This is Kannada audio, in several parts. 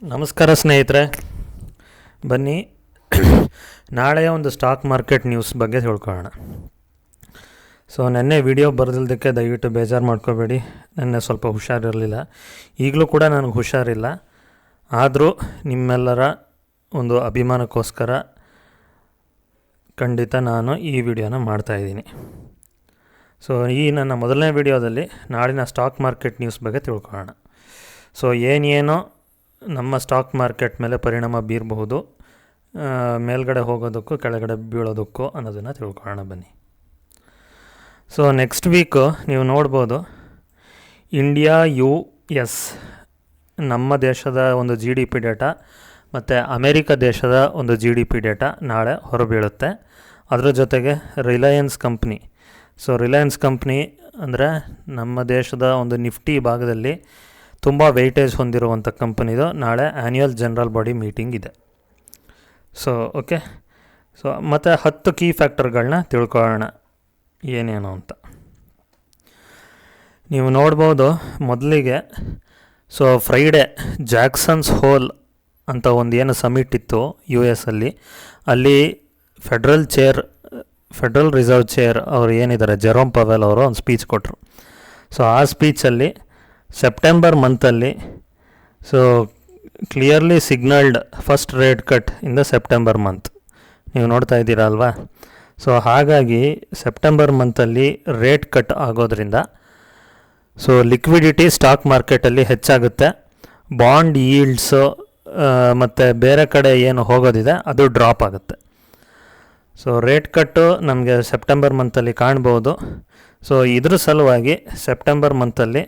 ನಮಸ್ಕಾರ ಸ್ನೇಹಿತರೆ, ಬನ್ನಿ ನಾಳೆಯ ಒಂದು ಸ್ಟಾಕ್ ಮಾರ್ಕೆಟ್ ನ್ಯೂಸ್ ಬಗ್ಗೆ ತಿಳ್ಕೊಳ್ಳೋಣ. ನೆನ್ನೆ ವಿಡಿಯೋ ಬರೆದಿದ್ದಕ್ಕೆ ದಯವಿಟ್ಟು ಬೇಜಾರು ಮಾಡ್ಕೋಬೇಡಿ. ನೆನ್ನೆ ಸ್ವಲ್ಪ ಹುಷಾರಿರಲಿಲ್ಲ, ಈಗಲೂ ಕೂಡ ನನಗೆ ಹುಷಾರಿಲ್ಲ. ಆದರೂ ನಿಮ್ಮೆಲ್ಲರ ಒಂದು ಅಭಿಮಾನಕ್ಕೋಸ್ಕರ ಖಂಡಿತ ನಾನು ಈ ವಿಡಿಯೋನ ಮಾಡ್ತಾಯಿದ್ದೀನಿ. ಈ ನನ್ನ ಮೊದಲನೇ ವಿಡಿಯೋದಲ್ಲಿ ನಾಳಿನ ಸ್ಟಾಕ್ ಮಾರ್ಕೆಟ್ ನ್ಯೂಸ್ ಬಗ್ಗೆ ತಿಳ್ಕೊಳ್ಳೋಣ. ಏನೇನೋ ನಮ್ಮ ಸ್ಟಾಕ್ ಮಾರ್ಕೆಟ್ ಮೇಲೆ ಪರಿಣಾಮ ಬೀರಬಹುದು, ಮೇಲ್ಗಡೆ ಹೋಗೋದಕ್ಕೂ ಕೆಳಗಡೆ ಬೀಳೋದಕ್ಕೂ ಅನ್ನೋದನ್ನು ತಿಳ್ಕೊಳ್ಳೋಣ ಬನ್ನಿ. ನೆಕ್ಸ್ಟ್ ವೀಕು ನೀವು ನೋಡ್ಬೋದು, ಇಂಡಿಯಾ US ನಮ್ಮ ದೇಶದ ಒಂದು GDP ಡೇಟಾ ಮತ್ತು ಅಮೇರಿಕ ದೇಶದ ಒಂದು GDP ಡೇಟಾ ನಾಳೆ ಹೊರಬೀಳುತ್ತೆ. ಅದರ ಜೊತೆಗೆ ರಿಲಯನ್ಸ್ ಕಂಪ್ನಿ, ರಿಲಯನ್ಸ್ ಕಂಪ್ನಿ ಅಂದರೆ ನಮ್ಮ ದೇಶದ ಒಂದು ನಿಫ್ಟಿ ಭಾಗದಲ್ಲಿ ತುಂಬ ವೆಯ್ಟೇಜ್ ಹೊಂದಿರುವಂಥ ಕಂಪನಿದು ನಾಳೆ ಆ್ಯನ್ಯುಯಲ್ ಜನರಲ್ ಬಾಡಿ ಮೀಟಿಂಗ್ ಇದೆ. ಓಕೆ, ಮತ್ತು 10 ಕೀ ಫ್ಯಾಕ್ಟರ್ಗಳನ್ನ ತಿಳ್ಕೊಳ್ಳೋಣ ಏನೇನು ಅಂತ. ನೀವು ನೋಡ್ಬೋದು, ಮೊದಲಿಗೆ ಫ್ರೈಡೇ ಜಾಕ್ಸನ್ಸ್ ಹೋಲ್ ಅಂತ ಒಂದು ಏನು ಸಮಿಟ್ ಇತ್ತು US ಅಲ್ಲಿ ಫೆಡ್ರಲ್ ರಿಸರ್ವ್ ಚೇರ್ ಅವರು ಏನಿದ್ದಾರೆ ಜೆರೋಮ್ ಪವೆಲ್ ಅವರು ಒಂದು ಸ್ಪೀಚ್ ಕೊಟ್ಟರು. ಆ ಸ್ಪೀಚಲ್ಲಿ ಸೆಪ್ಟೆಂಬರ್ ಮಂತಲ್ಲಿ clearly signalled first rate cut in the September month. ನೀವು ನೋಡ್ತಾ ಇದ್ದೀರಾ ಅಲ್ವಾ? ಹಾಗಾಗಿ ಸೆಪ್ಟೆಂಬರ್ ಮಂತಲ್ಲಿ ರೇಟ್ ಕಟ್ ಆಗೋದ್ರಿಂದ ಲಿಕ್ವಿಡಿಟಿ ಸ್ಟಾಕ್ ಮಾರ್ಕೆಟಲ್ಲಿ ಹೆಚ್ಚಾಗುತ್ತೆ. ಬಾಂಡ್ ಯೀಲ್ಡ್ಸು ಮತ್ತು ಬೇರೆ ಕಡೆ ಏನು ಹೋಗೋದಿದೆ ಅದು ಡ್ರಾಪ್ ಆಗುತ್ತೆ. ರೇಟ್ ಕಟ್ಟು ನಮಗೆ ಸೆಪ್ಟೆಂಬರ್ ಮಂತಲ್ಲಿ ಕಾಣ್ಬೋದು. ಇದ್ರ ಸಲುವಾಗಿ ಸೆಪ್ಟೆಂಬರ್ ಮಂತಲ್ಲಿ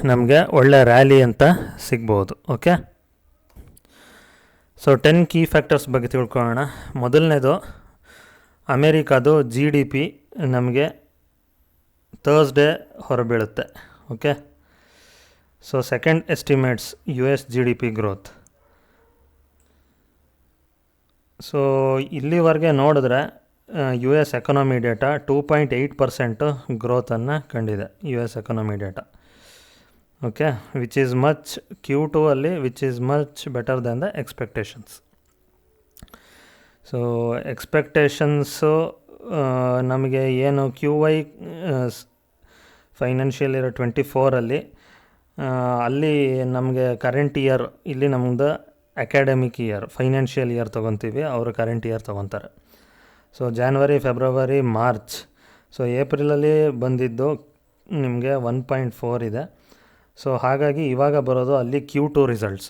ನಮಗೆ ಒಳ್ಳೆ ರ್ಯಾಲಿ ಅಂತ ಸಿಗ್ಬೋದು. ಓಕೆ, 10 ಕೀ ಫ್ಯಾಕ್ಟರ್ಸ್ ಬಗ್ಗೆ ತಿಳ್ಕೊಳ್ಳೋಣ. ಮೊದಲನೇದು ಅಮೇರಿಕಾದು GDP ನಮಗೆ ಥರ್ಸ್ಡೇ ಹೊರಬೀಳುತ್ತೆ. Okay, second estimates US GDP growth. ಇಲ್ಲಿವರೆಗೆ ನೋಡಿದ್ರೆ US ಎಕನಾಮಿ ಡೇಟಾ 2.8% ಗ್ರೋತನ್ನು ಕಂಡಿದೆ. US economy data okay, which is much Q2 ಅಲ್ಲಿ which is much better than the expectations. Expectations ನಮಗೆ ಏನು QY ಫೈನಾನ್ಷಿಯಲ್ ಇಯರ್ 24 ಅಲ್ಲಿ ನಮಗೆ ಕರೆಂಟ್ ಇಯರ್, ಇಲ್ಲಿ ನಮ್ಮದು ಅಕಾಡೆಮಿಕ್ ಇಯರ್ ಫೈನಾನ್ಷಿಯಲ್ ಇಯರ್ ತೊಗೊತೀವಿ, ಅವರು ಕರೆಂಟ್ ಇಯರ್ ತೊಗೊತಾರೆ. January, February, March. ಏಪ್ರಿಲಲ್ಲಿ ಬಂದಿದ್ದು ನಿಮಗೆ 1.4 ಇದೆ. ಹಾಗಾಗಿ ಇವಾಗ ಬರೋದು ಅಲ್ಲಿ Q2 ರಿಸಲ್ಟ್ಸ್.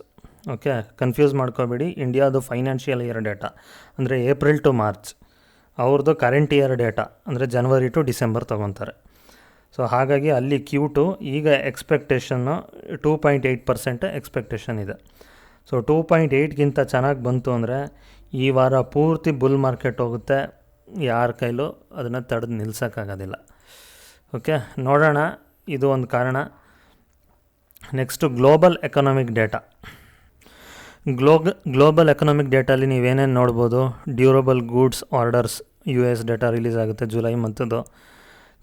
ಓಕೆ, ಕನ್ಫ್ಯೂಸ್ ಮಾಡ್ಕೋಬೇಡಿ. ಇಂಡಿಯಾದು ಫೈನಾನ್ಷಿಯಲ್ ಇಯರ್ ಡೇಟಾ ಅಂದರೆ ಏಪ್ರಿಲ್ ಟು ಮಾರ್ಚ್, ಅವ್ರದ್ದು ಕರೆಂಟ್ ಇಯರ್ ಡೇಟಾ ಅಂದರೆ ಜನವರಿ ಟು ಡಿಸೆಂಬರ್ ತೊಗೊತಾರೆ. ಹಾಗಾಗಿ ಅಲ್ಲಿ Q2 ಈಗ ಎಕ್ಸ್ಪೆಕ್ಟೇಷನ್ನು 2.8% ಎಕ್ಸ್ಪೆಕ್ಟೇಷನ್ ಇದೆ. 2.8ಗಿಂತ ಚೆನ್ನಾಗಿ ಬಂತು ಅಂದರೆ ಈ ವಾರ ಪೂರ್ತಿ ಬುಲ್ ಮಾರ್ಕೆಟ್ ಹೋಗುತ್ತೆ, ಯಾರ ಕೈಲೂ ಅದನ್ನು ತಡೆದು ನಿಲ್ಸೋಕ್ಕಾಗೋದಿಲ್ಲ. ಓಕೆ, ನೋಡೋಣ, ಇದು ಒಂದು ಕಾರಣ. Next global economic data. Global economic ಡೇಟಾಲಿ ನೀವೇನೇನು ನೋಡ್ಬೋದು, durable goods orders US data release ಆಗುತ್ತೆ ಜುಲೈ ಮಂತದ್ದು.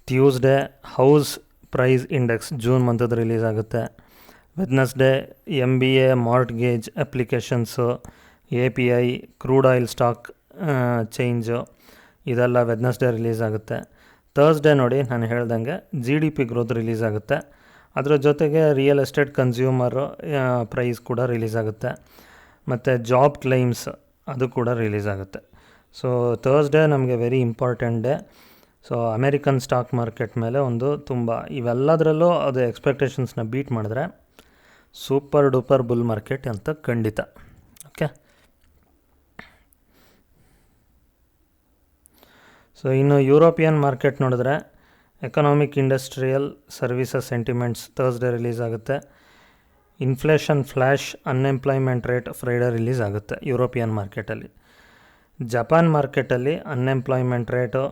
Tuesday house price index June ಮಂತದ್ದು ರಿಲೀಸ್ ಆಗುತ್ತೆ. Wednesday MBA mortgage applications, API crude oil stock change, ಇದೆಲ್ಲ ವೆಡ್ನೆಸ್ಡೇ ರಿಲೀಸ್ ಆಗುತ್ತೆ. ಥರ್ಸ್ಡೇ ನೋಡಿ ನಾನು ಹೇಳ್ದಂಗೆ GDP ಗ್ರೋತ್ ರಿಲೀಸ್ ಆಗುತ್ತೆ. ಅದರ ಜೊತೆಗೆ ರಿಯಲ್ ಎಸ್ಟೇಟ್ ಕನ್ಸ್ಯೂಮರು ಪ್ರೈಸ್ ಕೂಡ ರಿಲೀಸ್ ಆಗುತ್ತೆ, ಮತ್ತು ಜಾಬ್ ಕ್ಲೈಮ್ಸ್ ಅದು ಕೂಡ ರಿಲೀಸ್ ಆಗುತ್ತೆ. ಥರ್ಸ್ಡೇ ನಮಗೆ very important day. American stock market ಮೇಲೆ ಒಂದು ತುಂಬ ಇವೆಲ್ಲದರಲ್ಲೂ ಅದು ಎಕ್ಸ್ಪೆಕ್ಟೇಷನ್ಸ್ನ ಬೀಟ್ ಮಾಡಿದ್ರೆ ಸೂಪರ್ ಡೂಪರ್ ಬುಲ್ ಮಾರ್ಕೆಟ್ ಅಂತ ಖಂಡಿತ. ಓಕೆ, ಇನ್ನು ಯುರೋಪಿಯನ್ ಮಾರ್ಕೆಟ್ ನೋಡಿದ್ರೆ economic industrial services sentiments Thursday release ಆಗುತ್ತೆ. Inflation flash unemployment rate Friday release ಆಗುತ್ತೆ ಯುರೋಪಿಯನ್ ಮಾರ್ಕೆಟಲ್ಲಿ. ಜಪಾನ್ ಮಾರ್ಕೆಟಲ್ಲಿ ಅನ್ಎಂಪ್ಲಾಯ್ಮೆಂಟ್ ರೇಟು,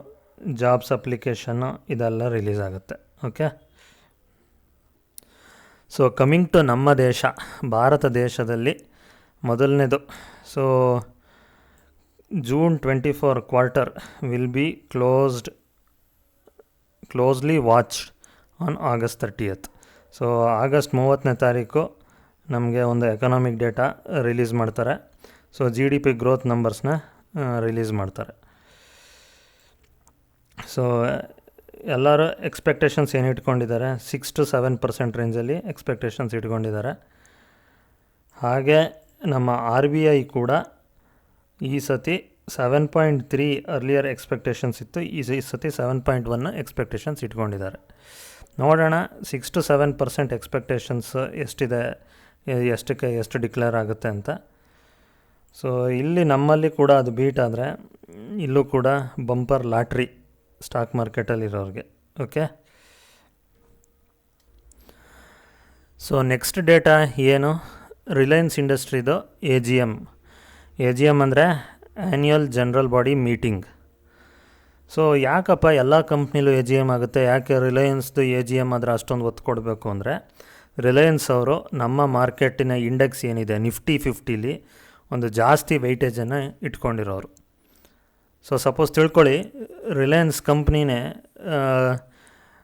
ಜಾಬ್ಸ್ ಅಪ್ಲಿಕೇಶನ್ನು ಇದೆಲ್ಲ ರಿಲೀಸ್ ಆಗುತ್ತೆ. ಓಕೆ, ಕಮಿಂಗ್ ಟು ನಮ್ಮ ದೇಶ ಭಾರತ ದೇಶದಲ್ಲಿ ಮೊದಲನೇದು June 24 quarter will be closely watched on August 30th. August 30ನೇ ತಾರೀಕು ನಮಗೆ ಒಂದು ಎಕನಾಮಿಕ್ ಡೇಟಾ ರಿಲೀಸ್ ಮಾಡ್ತಾರೆ. ಸೊ GDP ಗ್ರೋತ್ ನಂಬರ್ಸ್ನ ರಿಲೀಸ್ ಮಾಡ್ತಾರೆ. ಸೊ ಎಲ್ಲರೂ ಎಕ್ಸ್ಪೆಕ್ಟೇಷನ್ಸ್ ಏನು ಇಟ್ಕೊಂಡಿದ್ದಾರೆ, 6 to 7% ರೇಂಜಲ್ಲಿ ಎಕ್ಸ್ಪೆಕ್ಟೇಷನ್ಸ್ ಇಟ್ಕೊಂಡಿದ್ದಾರೆ. ಹಾಗೆ ನಮ್ಮ RBI ಕೂಡ ಈ ಸತಿ 7.3 ಅರ್ಲಿಯರ್ ಎಕ್ಸ್ಪೆಕ್ಟೇಷನ್ಸ್ ಇತ್ತು, ಈ ಸತಿ 7.1 ಎಕ್ಸ್ಪೆಕ್ಟೇಷನ್ಸ್ ಇಟ್ಕೊಂಡಿದ್ದಾರೆ. ನೋಡೋಣ 6 to 7% ಎಕ್ಸ್ಪೆಕ್ಟೇಷನ್ಸ್ ಎಷ್ಟಿದೆ, ಎಷ್ಟು ಡಿಕ್ಲೇರ್ ಆಗುತ್ತೆ ಅಂತ. ಸೊ ಇಲ್ಲಿ ನಮ್ಮಲ್ಲಿ ಕೂಡ ಅದು ಬೀಟ್ ಆದರೆ ಇಲ್ಲೂ ಕೂಡ ಬಂಪರ್ ಲಾಟ್ರಿ ಸ್ಟಾಕ್ ಮಾರ್ಕೆಟಲ್ಲಿರೋರಿಗೆ. ಓಕೆ, ಸೊ ನೆಕ್ಸ್ಟ್ ಡೇಟಾ ಏನು, ರಿಲಯನ್ಸ್ ಇಂಡಸ್ಟ್ರಿದು ಎ ಜಿ ಎಮ್ ಅಂದರೆ annual general body meeting. So ಯಾಕಪ್ಪ ಎಲ್ಲ ಕಂಪ್ನಿಲೂ AGM ಆಗುತ್ತೆ, ಯಾಕೆ ರಿಲಯನ್ಸ್ದು AGM ಆದರೆ ಅಷ್ಟೊಂದು ಒತ್ತು ಕೊಡಬೇಕು ಅಂದರೆ, ರಿಲಯನ್ಸ್ ಅವರು ನಮ್ಮ ಮಾರ್ಕೆಟಿನ ಇಂಡೆಕ್ಸ್ ಏನಿದೆ ನಿಫ್ಟಿ 50ಲಿ ಒಂದು ಜಾಸ್ತಿ ವೆಯ್ಟೇಜನ್ನು ಇಟ್ಕೊಂಡಿರೋರು. ಸೊ ಸಪೋಸ್ ತಿಳ್ಕೊಳ್ಳಿ, ರಿಲಯನ್ಸ್ ಕಂಪ್ನಿನೇ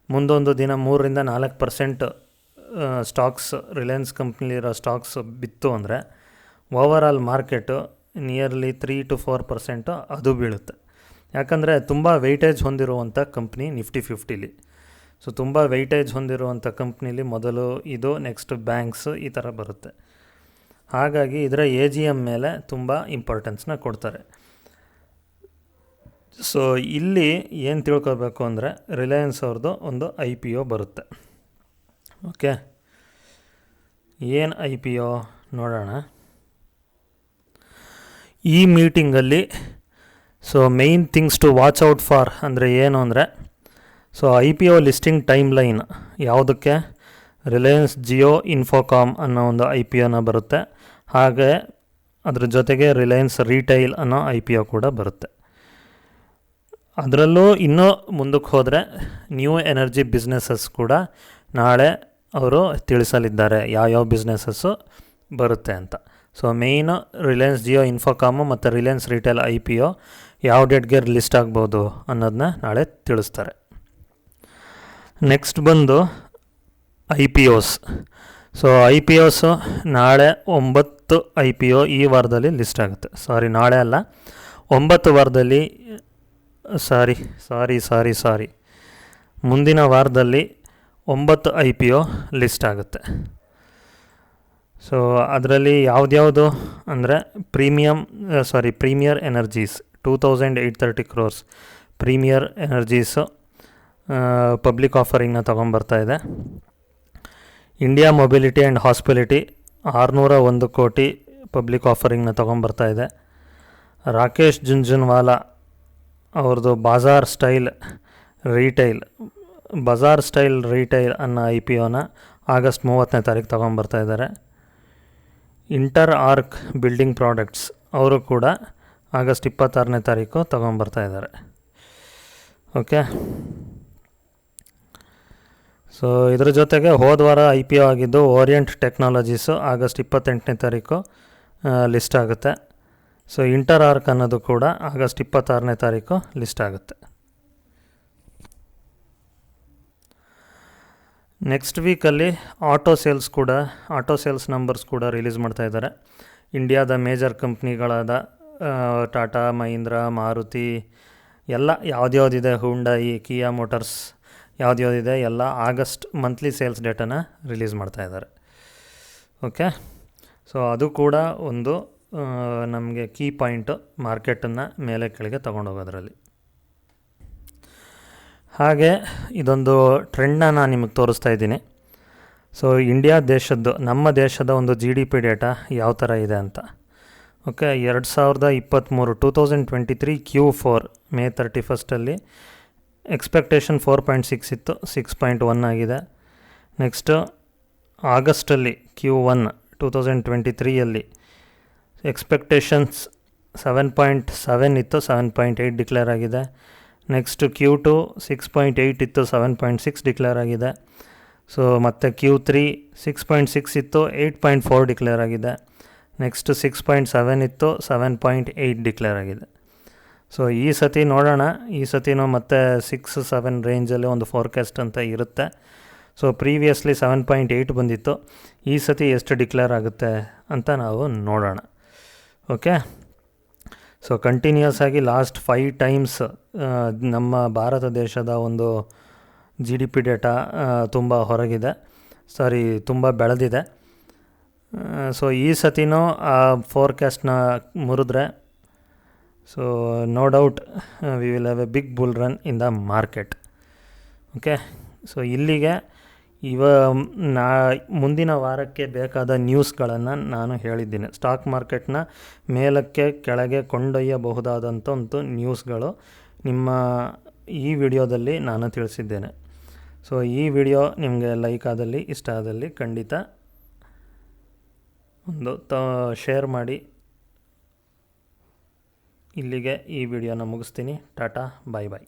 ಮುಂದೊಂದು ದಿನ 3-4% ಸ್ಟಾಕ್ಸ್ ರಿಲಯನ್ಸ್ ಕಂಪ್ನಿಲಿರೋ ಸ್ಟಾಕ್ಸ್ ಬಿತ್ತು ಅಂದರೆ ಓವರಾಲ್ ಮಾರ್ಕೆಟು ನಿಯರ್ಲಿ 3 to 4% ಅದು ಬೀಳುತ್ತೆ. ಯಾಕಂದರೆ ತುಂಬ ವೆಯ್ಟೇಜ್ ಹೊಂದಿರುವಂಥ ಕಂಪ್ನಿ ನಿಫ್ಟಿ 50ಲಿ. ಸೊ ತುಂಬ ವೆಯ್ಟೇಜ್ ಹೊಂದಿರುವಂಥ ಕಂಪ್ನಿಲಿ ಮೊದಲು ಇದು, ನೆಕ್ಸ್ಟ್ ಬ್ಯಾಂಕ್ಸ್, ಈ ಥರ ಬರುತ್ತೆ. ಹಾಗಾಗಿ ಇದರ AGM ಮೇಲೆ ತುಂಬ ಇಂಪಾರ್ಟೆನ್ಸ್ನ ಕೊಡ್ತಾರೆ. ಸೊ ಇಲ್ಲಿ ಏನು ತಿಳ್ಕೊಬೇಕು ಅಂದರೆ, ರಿಲಯನ್ಸ್ ಅವ್ರದ್ದು ಒಂದು IPO ಬರುತ್ತೆ. ಓಕೆ, ಏನು IPO ನೋಡೋಣ. ಈ ಮೀಟಿಂಗಲ್ಲಿ so main things to watch out for ಅಂದರೆ ಏನು ಅಂದರೆ, so IPO listing timeline ಯಾವುದಕ್ಕೆ, ರಿಲಯನ್ಸ್ ಜಿಯೋ ಇನ್ಫೋಕಾಮ್ ಅನ್ನೋ ಒಂದು IPOನ ಬರುತ್ತೆ. ಹಾಗೆ ಅದ್ರ ಜೊತೆಗೆ ರಿಲಯನ್ಸ್ ರೀಟೈಲ್ ಅನ್ನೋ IPO ಕೂಡ ಬರುತ್ತೆ. ಅದರಲ್ಲೂ ಇನ್ನೂ ಮುಂದಕ್ಕೆ ಹೋದರೆ ನ್ಯೂ ಎನರ್ಜಿ ಬಿಸ್ನೆಸಸ್ ಕೂಡ ನಾಳೆ ಅವರು ತಿಳಿಸಲಿದ್ದಾರೆ ಯಾವ್ಯಾವ ಬಿಸ್ನೆಸಸ್ಸು ಬರುತ್ತೆ ಅಂತ. ಸೊ ಮೇಯ್ನು ರಿಲಯನ್ಸ್ ಜಿಯೋ ಇನ್ಫೋಕಾಮು ಮತ್ತು ರಿಲಯನ್ಸ್ ರೀಟೇಲ್ IPO ಯಾವ ಡೇಟ್ಗೆ ಲಿಸ್ಟ್ ಆಗ್ಬೋದು ಅನ್ನೋದನ್ನ ನಾಳೆ ತಿಳಿಸ್ತಾರೆ. ನೆಕ್ಸ್ಟ್ ಬಂದು IPOs. ಸೊ IPOಸು ನಾಳೆ 9 IPO ಈ ವಾರದಲ್ಲಿ ಲಿಸ್ಟ್ ಆಗುತ್ತೆ. ನಾಳೆ ಅಲ್ಲ, 9 ವಾರದಲ್ಲಿ, ಮುಂದಿನ ವಾರದಲ್ಲಿ 9 IPO ಲಿಸ್ಟ್ ಆಗುತ್ತೆ. ಸೊ ಅದರಲ್ಲಿ ಯಾವ್ದ್ಯಾವುದು ಅಂದರೆ Premier Energies 2830 crores Premier Energies public ಆಫರಿಂಗ್ನ ತೊಗೊಂಬರ್ತಾಯಿದೆ. ಇಂಡಿಯಾ ಮೊಬಿಲಿಟಿ ಆ್ಯಂಡ್ ಹಾಸ್ಪಿಲಿಟಿ 601 ಕೋಟಿ ಪಬ್ಲಿಕ್ ಆಫರಿಂಗ್ನ ತೊಗೊಂಬರ್ತಾಯಿದೆ. ರಾಕೇಶ್ ಜುಂಜುನ್ವಾಲಾ ಅವ್ರದ್ದು ಬಜಾರ್ ಸ್ಟೈಲ್ ರೀಟೈಲ್ ಅನ್ನೋ IPOನ ಆಗಸ್ಟ್ 30ನೇ ತಾರೀಕು ತೊಗೊಂಬರ್ತಾಯಿದ್ದಾರೆ. ಇಂಟರ್ ಆರ್ಕ್ ಬಿಲ್ಡಿಂಗ್ ಪ್ರಾಡಕ್ಟ್ಸ್ ಅವರು ಕೂಡ ಆಗಸ್ಟ್ 26ನೇ ತಾರೀಕು ತೊಗೊಂಬರ್ತಾಯಿದ್ದಾರೆ. ಓಕೆ, ಸೊ ಇದ್ರ ಜೊತೆಗೆ ಹೋದ ವಾರ IPO ಆಗಿದ್ದು ಓರಿಯಂಟ್ ಟೆಕ್ನಾಲಜೀಸು ಆಗಸ್ಟ್ 28ನೇ ತಾರೀಕು ಲಿಸ್ಟ್ ಆಗುತ್ತೆ. ಸೊ ಇಂಟರ್ ಆರ್ಕ್ ಅನ್ನೋದು ಕೂಡ ಆಗಸ್ಟ್ 26ನೇ ತಾರೀಕು ಲಿಸ್ಟ್ ಆಗುತ್ತೆ. ನೆಕ್ಸ್ಟ್ ವೀಕಲ್ಲಿ ಆಟೋ ಸೇಲ್ಸ್ ನಂಬರ್ಸ್ ಕೂಡ ರಿಲೀಸ್ ಮಾಡ್ತಾಯಿದ್ದಾರೆ. ಇಂಡಿಯಾದ ಮೇಜರ್ ಕಂಪ್ನಿಗಳಾದ ಟಾಟಾ, ಮಹೀಂದ್ರ, ಮಾರುತಿ ಎಲ್ಲ ಯಾವ್ದ್ಯಾವ್ದಿದೆ, ಹುಂಡಾಯಿ, ಕಿಯಾ ಮೋಟರ್ಸ್ ಯಾವ್ದ್ಯಾವ್ದಿದೆ ಎಲ್ಲ ಆಗಸ್ಟ್ ಮಂತ್ಲಿ ಸೇಲ್ಸ್ ಡೇಟಾನ ರಿಲೀಸ್ ಮಾಡ್ತಾಯಿದ್ದಾರೆ. ಓಕೆ, ಸೊ ಅದು ಕೂಡ ಒಂದು ನಮಗೆ ಕೀ ಪಾಯಿಂಟು ಮಾರ್ಕೆಟನ್ನು ಮೇಲೆ ಕೆಳಗೆ ತೊಗೊಂಡೋಗೋದ್ರಲ್ಲಿ. ಹಾಗೆ ಇದೊಂದು ಟ್ರೆಂಡ್ನ ನಾನು ನಿಮಗೆ ತೋರಿಸ್ತಾ ಇದ್ದೀನಿ. ಸೊ ನಮ್ಮ ದೇಶದ ಒಂದು GDP ಡೇಟಾ ಯಾವ ಥರ ಇದೆ ಅಂತ. ಓಕೆ, 2023 2023 Q4 May 31 ಎಕ್ಸ್ಪೆಕ್ಟೇಷನ್ 4.6 ಇತ್ತು, 6.1 ಆಗಿದೆ. ನೆಕ್ಸ್ಟು ಆಗಸ್ಟಲ್ಲಿ Q1 2023 ಎಕ್ಸ್ಪೆಕ್ಟೇಷನ್ಸ್ 7.7 ಇತ್ತು, 7.8 ಡಿಕ್ಲೇರ್ ಆಗಿದೆ. ನೆಕ್ಸ್ಟ್ Q2 6.8 ಇತ್ತು, 7.6 ಡಿಕ್ಲೇರ್ ಆಗಿದೆ. ಸೊ ಮತ್ತು Q3 6.6 ಇತ್ತು, 8.4 ಡಿಕ್ಲೇರ್ ಆಗಿದೆ. ನೆಕ್ಸ್ಟ್ 6.7 ಇತ್ತು, 7.8 ಡಿಕ್ಲೇರ್ ಆಗಿದೆ. ಸೊ ಈ ಸತಿ ನೋಡೋಣ, ಈ ಸತಿನೂ ಮತ್ತೆ 6-7 ರೇಂಜಲ್ಲಿ ಒಂದು ಫೋರ್ಕಾಸ್ಟ್ ಅಂತ ಇರುತ್ತೆ. ಸೊ ಪ್ರೀವಿಯಸ್ಲಿ 7.8 ಬಂದಿತ್ತು, ಈ ಸತಿ ಎಷ್ಟು ಡಿಕ್ಲೇರ್ ಆಗುತ್ತೆ ಅಂತ ನಾವು ನೋಡೋಣ. ಓಕೆ, ಸೊ ಕಂಟಿನ್ಯೂಸ್ ಆಗಿ ಲಾಸ್ಟ್ 5 ಟೈಮ್ಸ್ ನಮ್ಮ ಭಾರತ ದೇಶದ ಒಂದು GDP ಡೇಟಾ ತುಂಬ ಹೊರಗಿದೆ, ತುಂಬ ಬೆಳೆದಿದೆ. ಸೊ ಈ ಸತಿನೂ ಆ ಫೋರ್ಕಾಸ್ಟ್ನ ಮುರಿದ್ರೆ, so no doubt we will have a big bull run in the market. Okay, so ಇಲ್ಲಿಗೆ ಮುಂದಿನ ವಾರಕ್ಕೆ ಬೇಕಾದ ನ್ಯೂಸ್ಗಳನ್ನು ನಾನು ಹೇಳಿದ್ದೀನಿ. ಸ್ಟಾಕ್ ಮಾರ್ಕೆಟ್ನ ಮೇಲಕ್ಕೆ ಕೆಳಗೆ ಕೊಂಡೊಯ್ಯಬಹುದಾದಂಥ ಒಂದು ನ್ಯೂಸ್ಗಳು ನಿಮ್ಮ ಈ ವಿಡಿಯೋದಲ್ಲಿ ನಾನು ತಿಳಿಸಿದ್ದೇನೆ. ಸೊ ಈ ವಿಡಿಯೋ ನಿಮಗೆ ಲೈಕ್ ಆದಲ್ಲಿ, ಇಷ್ಟ ಆದಲ್ಲಿ ಖಂಡಿತ ಒಂದು ಶೇರ್ ಮಾಡಿ. ಇಲ್ಲಿಗೆ ಈ ವಿಡಿಯೋನ ಮುಗಿಸ್ತೀನಿ. ಟಾಟಾ, ಬಾಯ್ ಬಾಯ್.